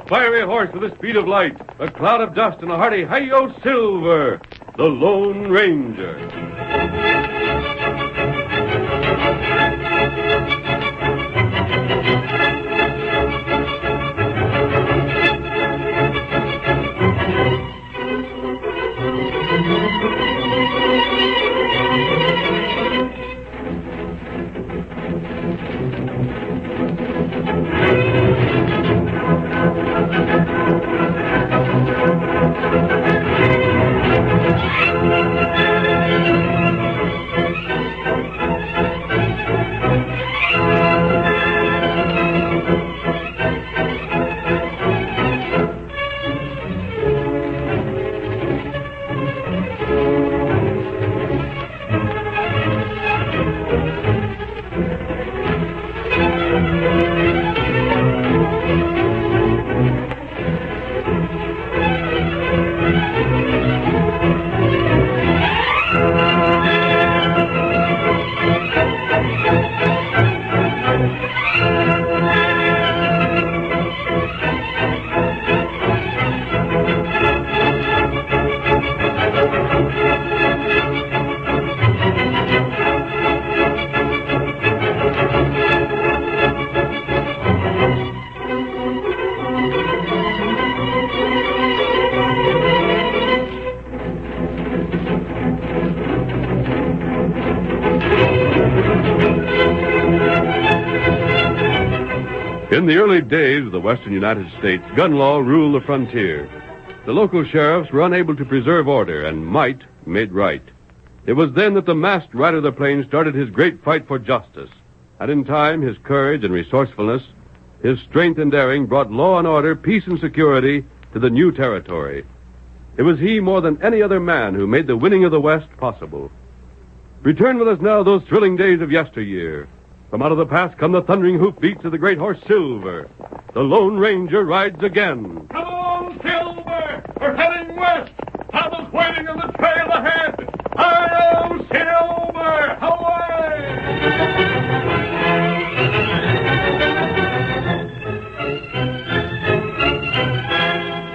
fiery horse with the speed of light, a cloud of dust, and a hearty hi-yo silver, the Lone Ranger. In the early days of the western United States, gun law ruled the frontier. The local sheriffs were unable to preserve order, and might made right. It was then that the masked rider of the plains started his great fight for justice. And in time, his courage and resourcefulness, his strength and daring brought law and order, peace and security to the new territory. It was he more than any other man who made the winning of the West possible. Return with us now those thrilling days of yesteryear. From out of the past come the thundering hoofbeats of the great horse Silver. The Lone Ranger rides again. Come on, Silver! We're heading west! Papa's waiting on the trail ahead! Hi-yo, Silver! Away!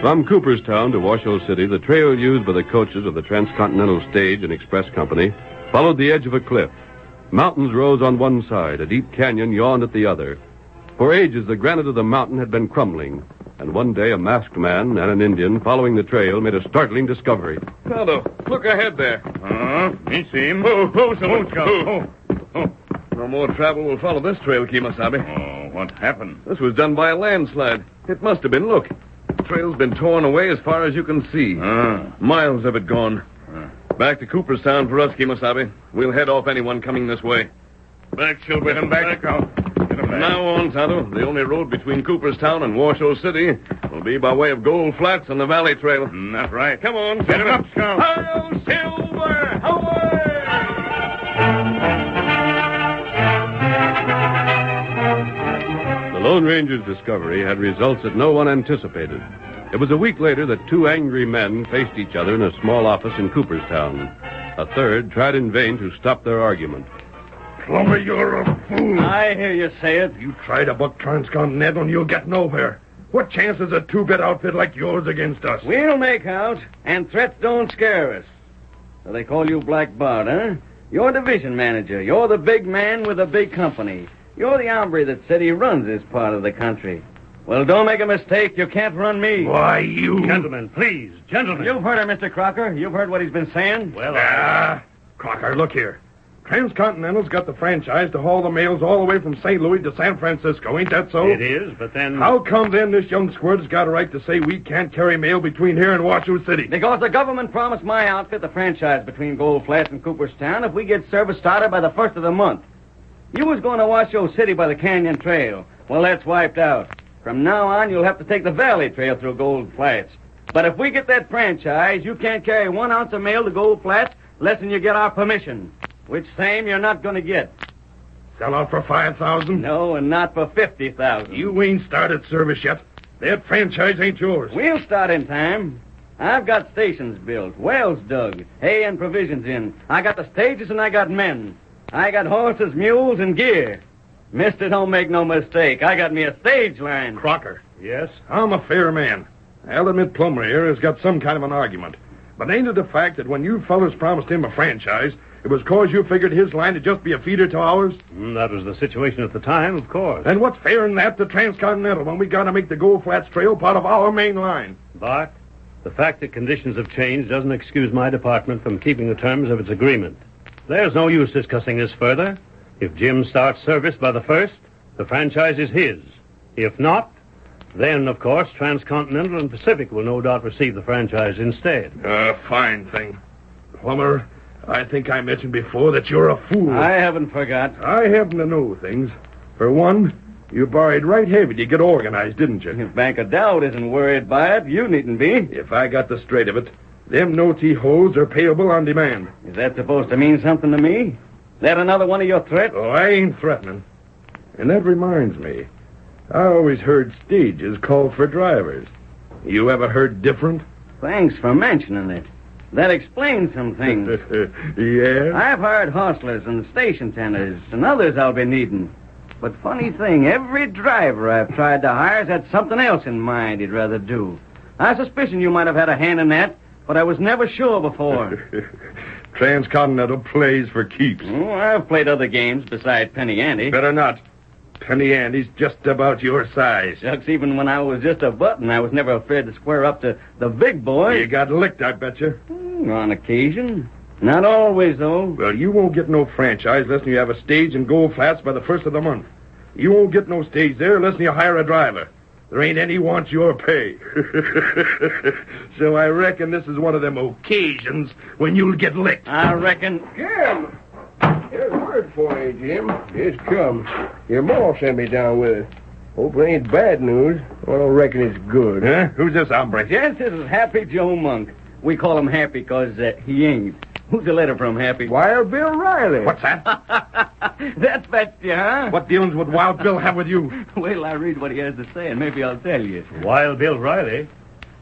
From Cooperstown to Washoe City, the trail used by the coaches of the Transcontinental Stage and Express Company followed the edge of a cliff. Mountains rose on one side. A deep canyon yawned at the other. For ages, the granite of the mountain had been crumbling. And one day, a masked man and an Indian following the trail made a startling discovery. Tonto, look ahead there. Me see him. Oh. No more travel will follow this trail, Kemosabe. Oh, what happened? This was done by a landslide. It must have been. Look. The trail's been torn away as far as you can see. Miles of it gone. Back to Cooperstown for us, Kemosabe. We'll head off anyone coming this way. Back, Silver. Get him back. From now on, Tonto, the only road between Cooperstown and Washoe City will be by way of Gold Flats and the Valley Trail. That's right. Come on, Get him up, Scout. Hi-yo, Silver! The Lone Ranger's discovery had results that no one anticipated. It was a week later that two angry men faced each other in a small office in Cooperstown. A third tried in vain to stop their argument. Plummer, you're a fool. I hear you say it. You try to buck Transcontinental and you'll get nowhere. What chance is a two-bit outfit like yours against us? We'll make out, and threats don't scare us. So they call you Black Bart, huh? You're division manager. You're the big man with a big company. You're the hombre that said he runs this part of the country. Well, don't make a mistake. You can't run me. Why, you... Gentlemen, please, gentlemen. You've heard her, Mr. Crocker. You've heard what he's been saying. Well, Crocker, look here. Transcontinental's got the franchise to haul the mails all the way from St. Louis to San Francisco. Ain't that so? It is, but then... How come then this young squirt's got a right to say we can't carry mail between here and Washoe City? Because the government promised my outfit the franchise between Gold Flats and Cooperstown if we get service started by the first of the month. You was going to Washoe City by the Canyon Trail. Well, that's wiped out. From now on, you'll have to take the Valley Trail through Gold Flats. But if we get that franchise, you can't carry 1 ounce of mail to Gold Flats less than you get our permission. Which same you're not going to get. Sell out for $5,000? No, and not for $50,000. You ain't started service yet. That franchise ain't yours. We'll start in time. I've got stations built, wells dug, hay and provisions in. I got the stages and I got men. I got horses, mules, and gear. Mister, don't make no mistake. I got me a stage line. Crocker, Yes? I'm a fair man. I'll admit Plummer here has got some kind of an argument. But ain't it the fact that when you fellas promised him a franchise, it was 'cause you figured his line to just be a feeder to ours? That was the situation at the time, of course. And what's fair in that to Transcontinental when we got to make the Gold Flats Trail part of our main line? Bart, the fact that conditions have changed doesn't excuse my department from keeping the terms of its agreement. There's no use discussing this further. If Jim starts service by the 1st, the franchise is his. If not, then, of course, Transcontinental and Pacific will no doubt receive the franchise instead. Fine thing. Plummer, I think I mentioned before that you're a fool. I haven't forgot. I happen to know things. For one, you borrowed right heavy to get organized, didn't you? If Bank of Dowd isn't worried by it, you needn't be. If I got the straight of it, them no-T holds are payable on demand. Is that supposed to mean something to me? That another one of your threats? Oh, I ain't threatening. And that reminds me, I always heard stages called for drivers. You ever heard different? Thanks for mentioning it. That explains some things. Yeah? I've hired hostlers and station tenders and others I'll be needing. But funny thing, every driver I've tried to hire's had something else in mind he'd rather do. I suspicion you might have had a hand in that, but I was never sure before. Transcontinental plays for keeps. Oh, I've played other games besides Penny Ante. Better not. Penny Ante's just about your size. Shucks, even when I was just a button, I was never afraid to square up to the big boy. You got licked, I betcha. On occasion. Not always, though. Well, you won't get no franchise unless you have a stage in Gold Flats by the 1st of the month. You won't get no stage there unless you hire a driver. There ain't any want your pay. So I reckon this is one of them occasions when you'll get licked. I reckon. Jim! Here's a word for you, Jim. It's come. Your boss sent me down with it. Hope it ain't bad news. I don't reckon it's good. Huh? Who's this hombre? Yes, this is Happy Joe Monk. We call him Happy because he ain't. Who's the letter from, Happy? Wild Bill Riley. What's that? That fetched you, huh? What dealings would Wild Bill have with you? Wait till I read what he has to say, and maybe I'll tell you. Wild Bill Riley.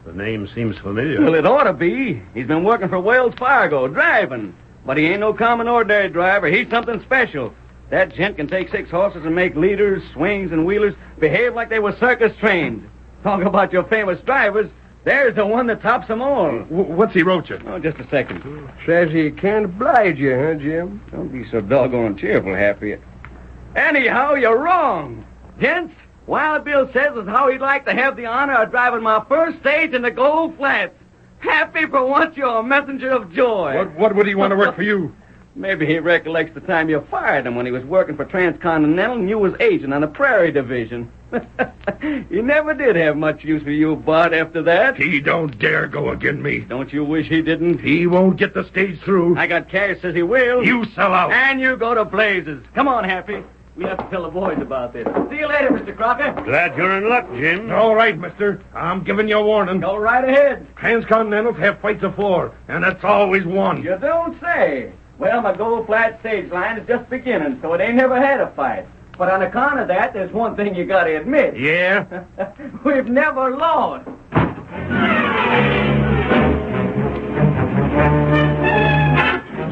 The name seems familiar. Well, it ought to be. He's been working for Wells Fargo, driving. But he ain't no common ordinary driver. He's something special. That gent can take 6 horses and make leaders, swings, and wheelers behave like they were circus trained. Talk about your famous drivers. There's the one that tops them all. What's he wrote you? Oh, just a second. Says he can't oblige you, huh, Jim? Don't be so doggone cheerful, Happy. Anyhow, you're wrong. Gents, Wild Bill says is how he'd like to have the honor of driving my first stage in the Gold Flats. Happy, for once you're a messenger of joy. What would he want to work for you? Maybe he recollects the time you fired him when he was working for Transcontinental and you was agent on the Prairie Division. He never did have much use for you, Bart, after that. He don't dare go again me. Don't you wish he didn't? He won't get the stage through. I got cash says he will. You sell out. And you go to blazes. Come on, Happy. We have to tell the boys about this. See you later, Mr. Crocker. Glad you're in luck, Jim. All right, mister. I'm giving you a warning. Go right ahead. Transcontinentals have fights afore, and it's always won. You don't say. Well, my Gold Flat stage line is just beginning, so it ain't never had a fight. But on account of that, there's one thing you gotta admit. Yeah? We've never lost.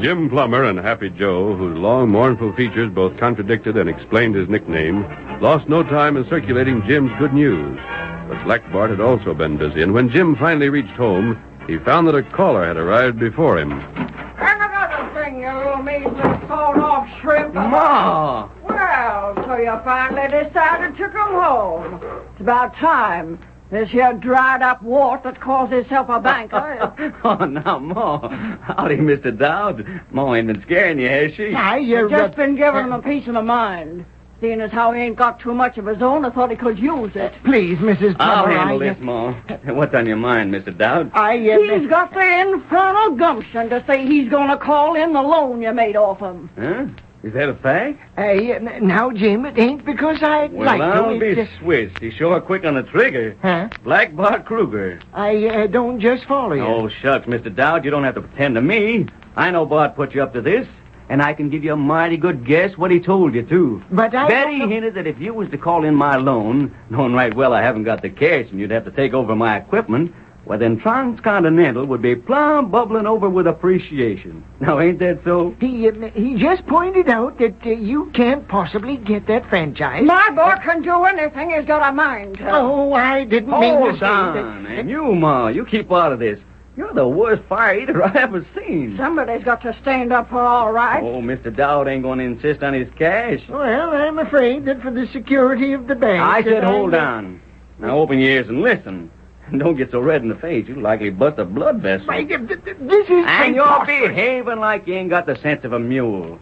Jim Plummer and Happy Joe, whose long, mournful features both contradicted and explained his nickname, lost no time in circulating Jim's good news. But Black Bart had also been busy, and when Jim finally reached home, he found that a caller had arrived before him. And another thing, you little measly sawed-off shrimp. Ma! Well, so you finally decided to come home. It's about time. This here dried-up wart that calls himself a banker. Oh, now, Ma. Howdy, Mr. Dowd. Ma ain't been scaring you, has she? You've just been giving him a piece of my mind. Seeing as how he ain't got too much of his own, I thought he could use it. Please, Mrs. I'll Plummer, handle this, Ma. What's on your mind, Mr. Dowd? He's got the infernal gumption to say he's going to call in the loan you made off him. Huh? Is that a fact? Now, Jim, it ain't because I'd Well, like to. I'll be switched. He's sure quick on the trigger. Huh? Black Bart Kruger. I don't just follow you. Oh, shucks, Mr. Dowd, you don't have to pretend to me. I know Bart put you up to this, and I can give you a mighty good guess what he told you, too. But I Betty don't know- hinted that if you was to call in my loan, knowing right well I haven't got the cash and you'd have to take over my equipment, well, then Transcontinental would be plumb bubbling over with appreciation. Now, ain't that so? He just pointed out that you can't possibly get that franchise. My boy can do anything he's got a mind to. Oh, I didn't mean to Hold say on. that. And you, Ma, you keep out of this. You're the worst fire eater I ever seen. Somebody's got to stand up for all right. Oh, Mr. Dowd ain't going to insist on his cash. Well, I'm afraid that for the security of the bank... I said hold on. Now open your ears and listen. And don't get so red in the face. You'll likely bust a blood vessel. This is And you're preposterous. behaving like you ain't got the sense of a mule.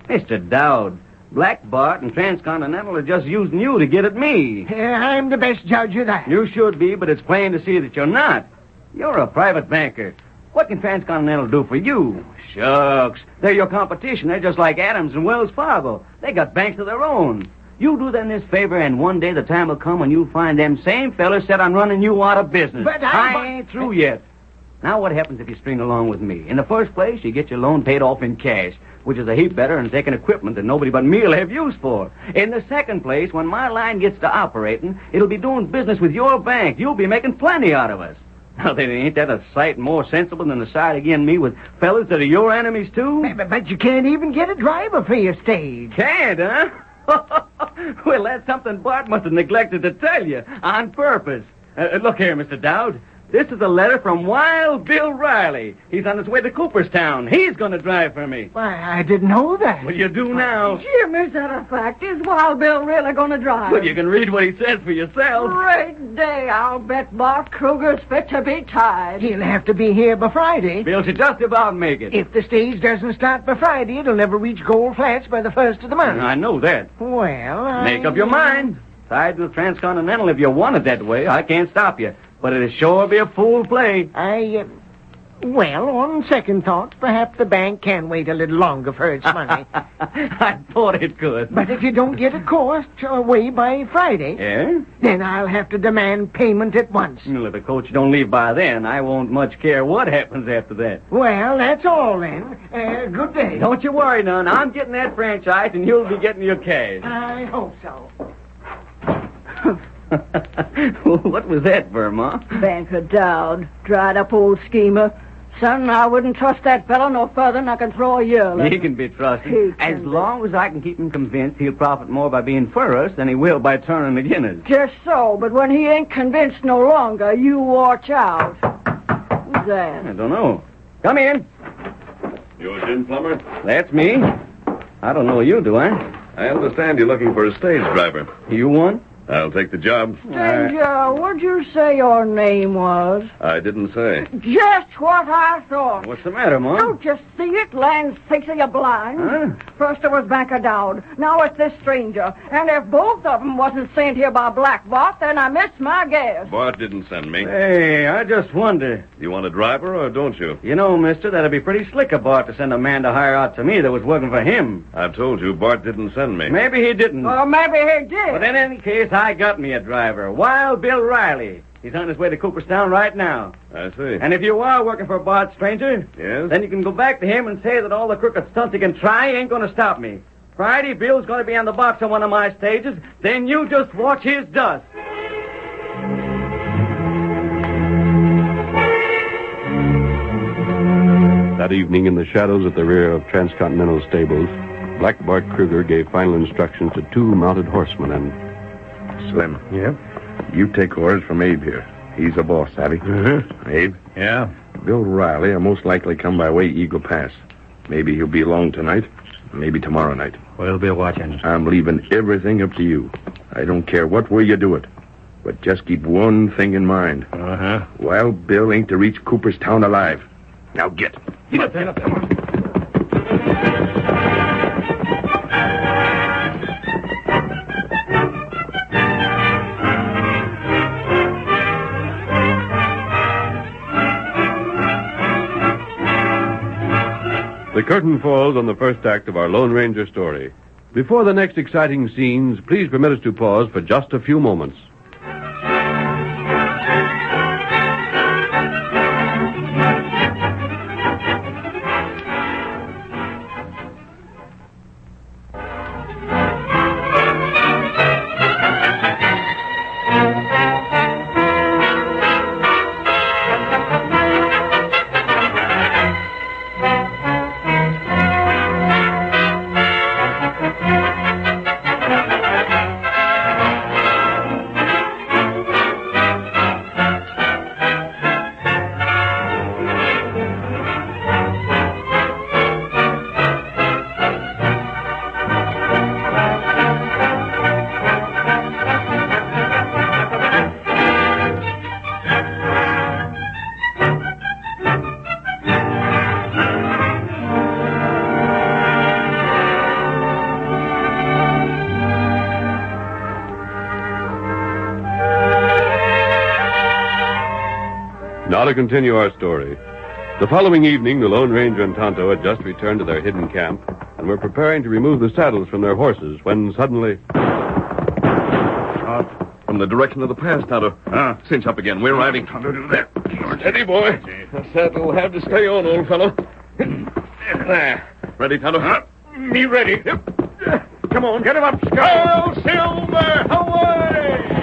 Mr. Dowd, Black Bart and Transcontinental are just using you to get at me. I'm the best judge of that. You should be, but it's plain to see that you're not. You're a private banker. What can Transcontinental do for you? Shucks. They're your competition. They're just like Adams and Wells Fargo. They got banks of their own. You do them this favor, and one day the time will come when you'll find them same fellas set on running you out of business. But I ain't through yet. Now, what happens if you string along with me? In the first place, you get your loan paid off in cash, which is a heap better than taking equipment that nobody but me'll have use for. In the second place, when my line gets to operating, it'll be doing business with your bank. You'll be making plenty out of us. Now, then, ain't that a sight more sensible than to side against me with fellas that are your enemies, too? But you can't even get a driver for your stage. Can't, huh? Well, that's something Bart must have neglected to tell you on purpose. Look here, Mr. Dowd. This is a letter from Wild Bill Riley. He's on his way to Cooperstown. He's going to drive for me. Why, I didn't know that. Well, you do now. Jim, is that a fact? Is Wild Bill really going to drive? Well, you can read what he says for yourself. Great day. I'll bet Bart Kruger's fit to be tied. He'll have to be here by Friday. Bill should just about make it. If the stage doesn't start by Friday, it'll never reach Gold Flats by the 1st of the month. I know that. Well, Make up your mind. Side with Transcontinental if you want it that way. I can't stop you. But it'll sure be a fool play. Well, on second thought, perhaps the bank can wait a little longer for its money. I thought it could. But if you don't get it coursed away by Friday, Yeah? then I'll have to demand payment at once. Well, if the coach don't leave by then, I won't much care what happens after that. Well, that's all then. Good day. Don't you worry none. I'm getting that franchise, and you'll be getting your cash. I hope so. What was that, Verma? Banker Dowd, dried up old schemer. Son, I wouldn't trust that fellow no further than I can throw a yearling. He can be trusted. He As can be. long as I can keep him convinced he'll profit more by being for us than he will by turning against us. Just so, but when he ain't convinced no longer, you watch out. Who's that? I don't know. Come in. You're Jim Plummer? That's me. I don't know you, do I? I understand you're looking for a stage driver. You one? I'll take the job. Stranger, what'd you say your name was? I didn't say. Just what I thought. What's the matter, Mom? Don't you see it? Land sakes, are you blind? Huh? First it was Banker Dowd. Now it's this stranger. And if both of them wasn't sent here by Black Bart, then I missed my guess. Bart didn't send me. Hey, I just wonder. You want a driver or don't you? You know, mister, that'd be pretty slick of Bart to send a man to hire out to me that was working for him. I've told you, Bart didn't send me. Maybe he didn't. Or maybe he did. But in any case, I got me a driver. Wild Bill Riley. He's on his way to Cooperstown right now. I see. And if you are working for Bart, stranger, Yes? then you can go back to him and say that all the crooked stunts he can try ain't going to stop me. Friday, Bill's going to be on the box on one of my stages. Then you just watch his dust. That evening, in the shadows at the rear of Transcontinental stables, Black Bart Kruger gave final instructions to two mounted horsemen and... Slim. Yeah? You take orders from Abe here. He's the boss, savvy? Mm-hmm. Abe, Yeah? Bill Riley will most likely come by way Eagle Pass. Maybe he'll be along tonight, maybe tomorrow night. We'll be watching. I'm leaving everything up to you. I don't care what way you do it. But just keep one thing in mind. Uh-huh. Wild Bill ain't to reach Cooperstown alive. Now get. Get up there. The curtain falls on the first act of our Lone Ranger story. Before the next exciting scenes, please permit us to pause for just a few moments. Now to continue our story. The following evening, the Lone Ranger and Tonto had just returned to their hidden camp and were preparing to remove the saddles from their horses when suddenly... From the direction of the pass, Tonto. Cinch up again. We're riding. Tonto, do that. Steady, boy. The saddle will have to stay on, old fellow. There. Ready, Tonto? Me ready. Come on, get him up, Skull Silver! Away!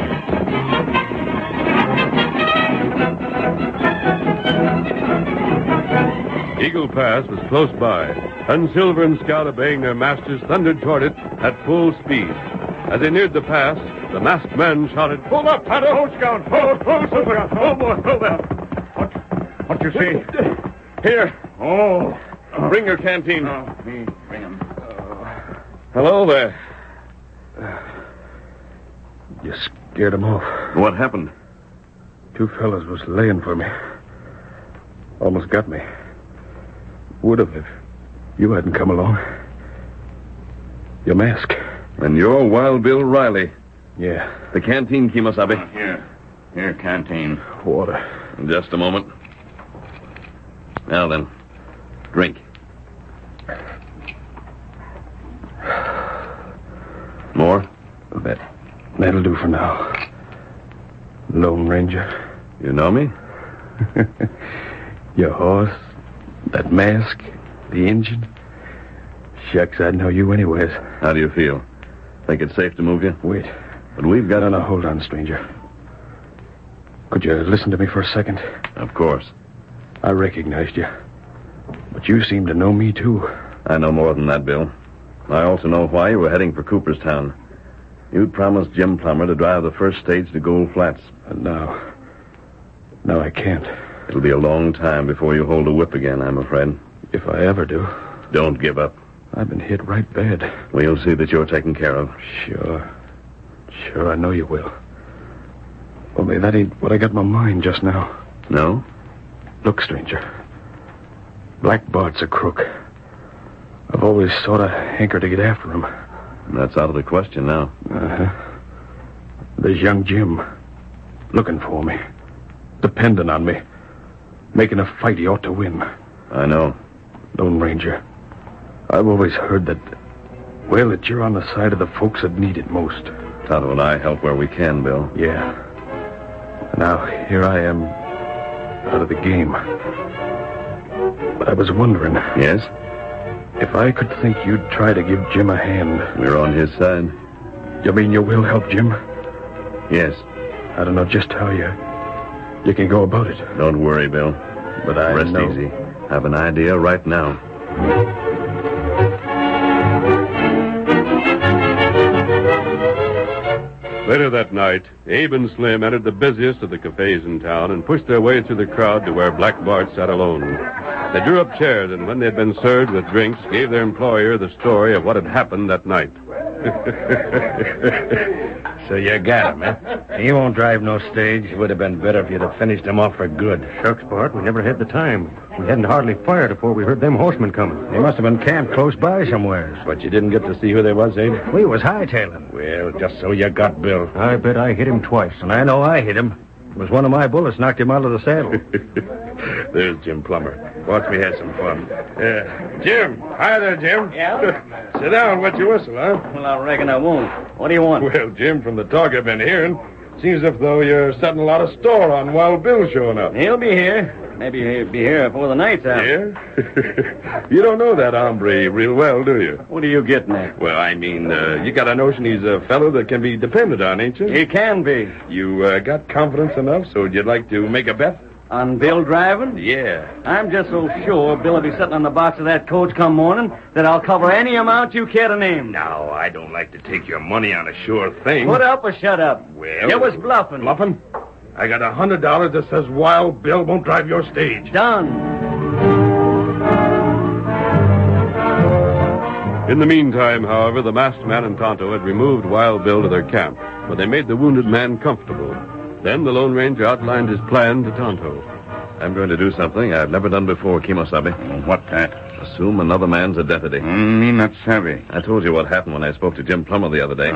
Eagle Pass was close by, and Silver and Scout, obeying their masters, thundered toward it at full speed. As they neared the pass, the masked men shouted, Pull up, Tonto! Hold, Scout! Hold, Silver! Hold, boy, hold up! What you see? Here. Oh. Bring your canteen. Me, bring him. Hello there. You scared him off. What happened? Two fellas was laying for me. Almost got me. Would have if you hadn't come along. Your mask. And you're Wild Bill Riley. Yeah. The canteen, Kimosabe. Here, canteen. Water. In just a moment. Now then, drink. More? That'll do for now. Lone Ranger. You know me? Your horse, that mask, the engine. Shucks, I'd know you anyways. How do you feel? Think it's safe to move you? Wait. But we've got... No, hold on, stranger. Could you listen to me for a second? Of course. I recognized you. But you seem to know me, too. I know more than that, Bill. I also know why you were heading for Cooperstown. You'd promised Jim Plummer to drive the first stage to Gold Flats. And now I can't. It'll be a long time before you hold a whip again, I'm afraid. If I ever do. Don't give up. I've been hit right bad. We'll see that you're taken care of. Sure, I know you will. Only that ain't what I got in my mind just now. No? Look, stranger. Black Bart's a crook. I've always sort of hankered to get after him. That's out of the question now. Uh-huh. There's young Jim. Looking for me. Depending on me. Making a fight he ought to win. I know. Lone Ranger. I've always heard that you're on the side of the folks that need it most. Tonto and I help where we can, Bill. Yeah. Now, here I am, out of the game. But I was wondering... Yes? If I could think you'd try to give Jim a hand. We're on his side. You mean you will help Jim? Yes. I don't know just how you can go about it. Don't worry, Bill. But I Rest know... easy. Have an idea right now. Later that night, Abe and Slim entered the busiest of the cafes in town and pushed their way through the crowd to where Black Bart sat alone. They drew up chairs, and when they had been served with drinks, gave their employer the story of what had happened that night. So you got him, eh? He won't drive no stage. It would have been better if you'd have finished him off for good. Shucks, Bart, we never had the time. We hadn't hardly fired before we heard them horsemen coming. They must have been camped close by somewhere. But you didn't get to see who they was, Abe? We was hightailing. Well, just so you got Bill. I bet I hit him twice. And I know I hit him. It was one of my bullets knocked him out of the saddle. There's Jim Plummer. Watch me have some fun. Jim. Hi there, Jim. Yeah? Sit down, wet your whistle, huh? Well, I reckon I won't. What do you want? Well, Jim, from the talk I've been hearing, seems as though you're setting a lot of store on Wild Bill showing up. He'll be here. Maybe he'll be here before the night's out. Yeah? You don't know that hombre real well, do you? What are you getting at? Well, I mean, you got a notion he's a fellow that can be depended on, ain't you? He can be. You got confidence enough, so you'd like to make a bet? On Bill driving? Yeah. I'm just so sure Bill will be sitting on the box of that coach come morning that I'll cover any amount you care to name. Now, I don't like to take your money on a sure thing. Put up or shut up. Well... You was bluffing. Bluffing? I got $100 that says Wild Bill won't drive your stage. Done. In the meantime, however, the masked man and Tonto had removed Wild Bill to their camp, where they made the wounded man comfortable. Then the Lone Ranger outlined his plan to Tonto. I'm going to do something I've never done before, Kimosabe. What that? Assume another man's identity. Me not savvy. I told you what happened when I spoke to Jim Plummer the other day.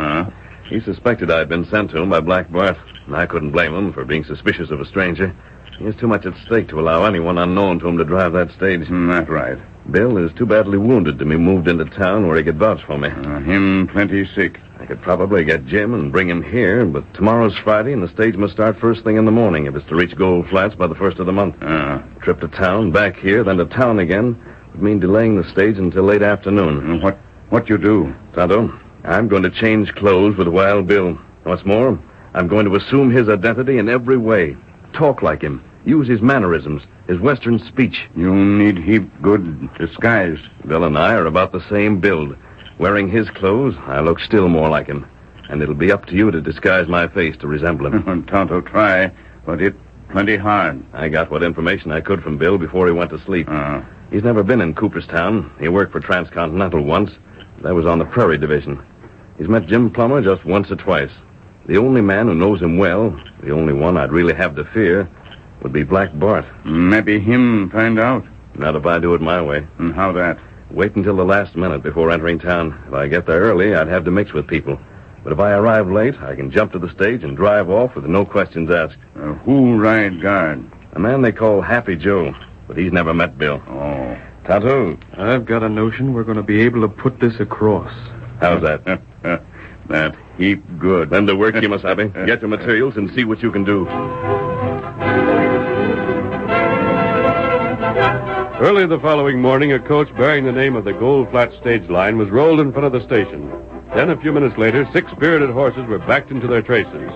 He suspected I'd been sent to him by Black Bart, and I couldn't blame him for being suspicious of a stranger. There's too much at stake to allow anyone unknown to him to drive that stage. That's right. Bill is too badly wounded to be moved into town where he could vouch for me. Him plenty sick. I could probably get Jim and bring him here, but tomorrow's Friday, and the stage must start first thing in the morning if it's to reach Gold Flats by the 1st of the month. Trip to town, back here, then to town again would mean delaying the stage until late afternoon. What you do? Tonto, I'm going to change clothes with Wild Bill. What's more, I'm going to assume his identity in every way. Talk like him. Use his mannerisms, his Western speech. You need heap good disguise. Bill and I are about the same build. Wearing his clothes, I look still more like him. And it'll be up to you to disguise my face to resemble him. Tonto, try, but it plenty hard. I got what information I could from Bill before he went to sleep. He's never been in Cooperstown. He worked for Transcontinental once. That was on the Prairie Division. He's met Jim Plummer just once or twice. The only man who knows him well, the only one I'd really have to fear, would be Black Bart. Maybe him find out. Not if I do it my way. And how that? Wait until the last minute before entering town. If I get there early, I'd have to mix with people. But if I arrive late, I can jump to the stage and drive off with no questions asked. Who ride guard? A man they call Happy Joe, but he's never met Bill. Oh. Tonto. I've got a notion we're going to be able to put this across. How's that? That heap good. Then to work, Kimasabi. Get your materials and see what you can do. Early the following morning, a coach bearing the name of the Gold Flat Stage Line was rolled in front of the station. Then, a few minutes later, 6 spirited horses were backed into their traces.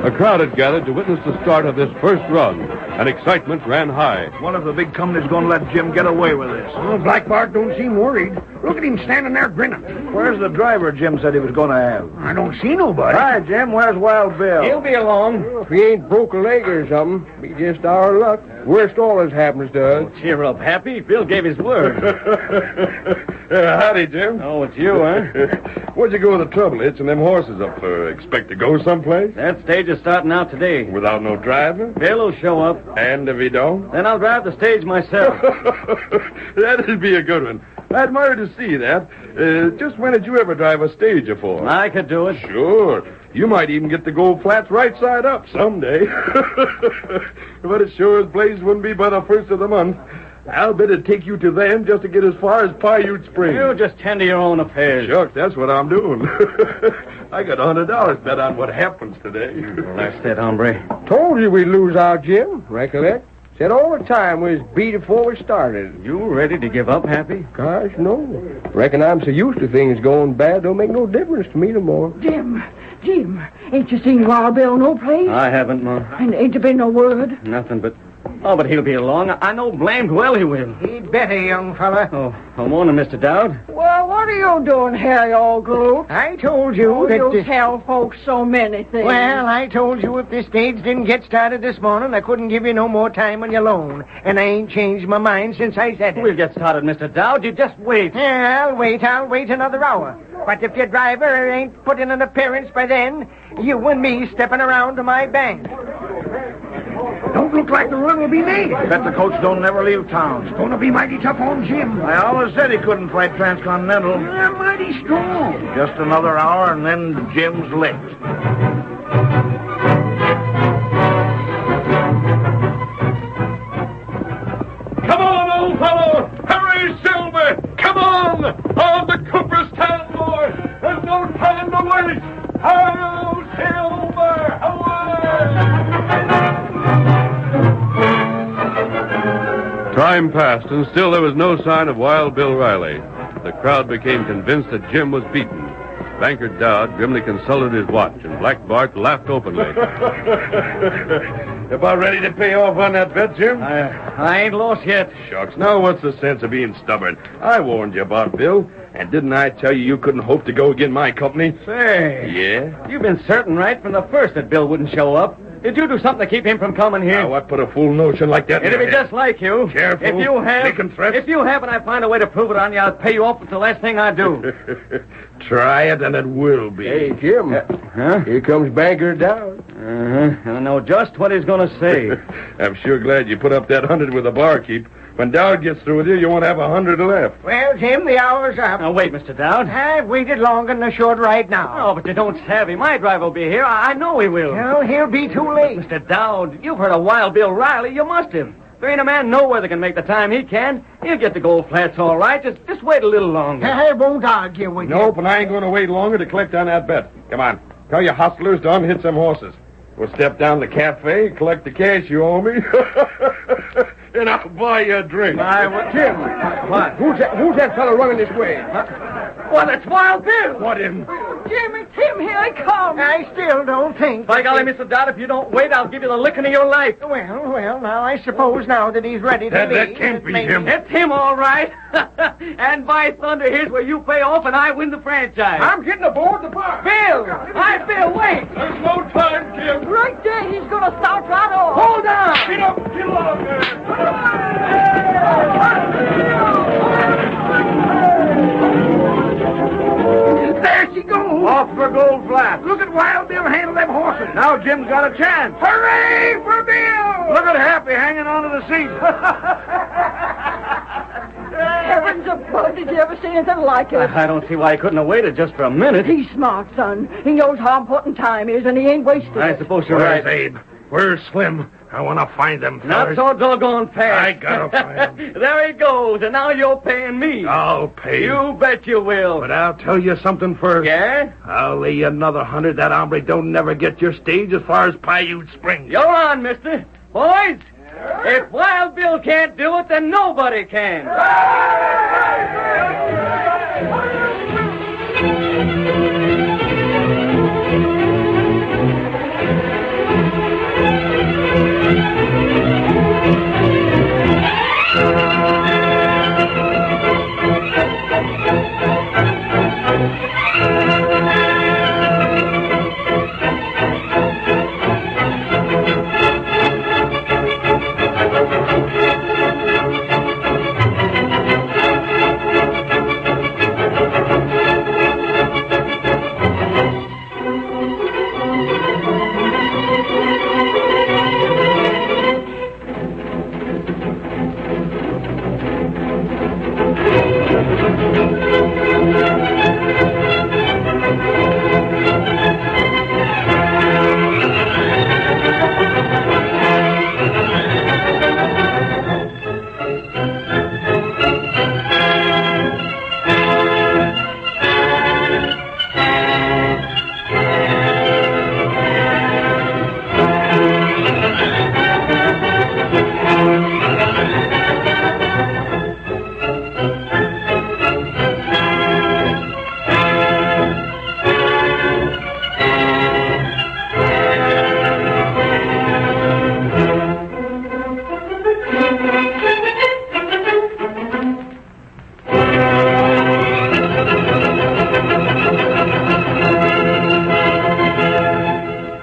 A crowd had gathered to witness the start of this first run, and excitement ran high. One of the big companies going to let Jim get away with this. Oh, Black Bart don't seem worried. Look at him standing there grinning. Where's the driver Jim said he was going to have? I don't see nobody. Hi, Jim. Where's Wild Bill? He'll be along. If he ain't broke a leg or something, be just our luck. Worst always happens to us. Cheer up, Happy. Bill gave his word. Howdy, Jim. Oh, it's you, huh? Where'd you go with the trouble hitching them horses up for? Expect to go someplace? That stage is starting out today. Without no driver? Bill will show up. And if he don't? Then I'll drive the stage myself. That'd be a good one. I'd admire to see that. Just when did you ever drive a stage afore? I could do it. Sure. You might even get the Gold Flats right side up someday. But it sure as blazes wouldn't be by the 1st of the month. I'll bet it'd take you to them just to get as far as Paiute Springs. You just tend to your own affairs. Shucks, that's what I'm doing. I got $100 bet on what happens today. That's it, hombre. Told you we'd lose our Jim, recollect? Said all the time we was beat before we started. You ready to give up, Happy? Gosh, no. Reckon I'm so used to things going bad, don't make no difference to me no more. Jim, ain't you seen Wild Bill no place? I haven't, Ma. And ain't there been no word? Nothing but... Oh, but he'll be along. I know blamed well he will. He'd better, young fella. Oh, morning, Mr. Dowd. Well, what are you doing, Harry Old Galoot? I told you Oh, that... you tell folks so many things. Well, I told you if this stage didn't get started this morning, I couldn't give you no more time on your loan. And I ain't changed my mind since I said it. We'll get started, Mr. Dowd. You just wait. Yeah, I'll wait another hour. But if your driver ain't put in an appearance by then, you and me stepping around to my bank. Don't look like the run will be made. Bet the coach don't never leave town. It's gonna be mighty tough on Jim. I always said he couldn't fight Transcontinental. They're mighty strong. Just another hour and then Jim's licked. Come on, old fellow! Hurry, Silver! Come on! On the Cooperstown board! There's no time to waste! Hello, Silver! Away! Time passed, and still there was no sign of Wild Bill Riley. The crowd became convinced that Jim was beaten. Banker Dowd grimly consulted his watch, and Black Bart laughed openly. About ready to pay off on that bet, Jim? I ain't lost yet. Shucks, now what's the sense of being stubborn? I warned you about Bill, and didn't I tell you couldn't hope to go against my company? Say. Yeah? You've been certain right from the first that Bill wouldn't show up. Did you do something to keep him from coming here? Now, what put a fool notion like that in It'll your be head? just like you. Careful. If you have... Making threats? If you have and I find a way to prove it on you, I'll pay you off with the last thing I do. Try it, and it will be. Hey, Jim. Huh? Here comes Banker Dowd. I know just what he's going to say. I'm sure glad you put up that 100 with the barkeep. When Dowd gets through with you, you won't have 100 left. Well, Jim, the hour's up. Now, wait, Mr. Dowd. I've waited longer than a short ride now. Oh, but you don't savvy. My driver will be here. I know he will. Well, he'll be too late. Mr. Dowd, you've heard of Wild Bill Riley. You must have. There ain't a man nowhere that can make the time he can. He'll get to Gold Flats all right. Just wait a little longer. I won't argue with you. Nope, and I ain't going to wait longer to collect on that bet. Come on. Tell your hustlers to unhitch them horses. We'll step down to the cafe, collect the cash you owe me, and I'll buy you a drink. Jim. What? Who's that fellow running this way? Well, it's Wild Bill. What in? Jim, it's him. Here he comes. I still don't think... By golly, Mr. Dowd, if you don't wait, I'll give you the licking of your life. Well, now I suppose now that he's ready to That leave... can't be maybe- him. It's him, all right. And by thunder, here's where you pay off and I win the franchise. I'm getting aboard the bar. Bill! Hi, Bill, wait! There's no time, Jim. Right there, he's going to start right off. Hold on! Get up, get along There she goes! Off for Gold Flats. Look at Wild Bill handle them horses. Now Jim's got a chance. Hooray for Bill! Look at Happy hanging onto the seat. Heavens above, did you ever see anything like it? I don't see why he couldn't have waited just for a minute. He's smart, son. He knows how important time is, and he ain't wasting I it. suppose you're Where's right. Abe? Where's Slim? I want to find them, Not fellas. so doggone fast. I gotta find him. There he goes, and now you're paying me. I'll pay You bet you will. But I'll tell you something first. Yeah? I'll lay you another 100 that hombre don't never get your stage as far as Paiute Springs. You're on, mister. Boys, if Wild Bill can't do it, then nobody can.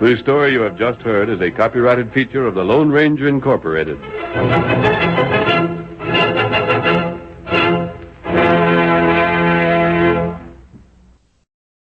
The story you have just heard is a copyrighted feature of the Lone Ranger Incorporated.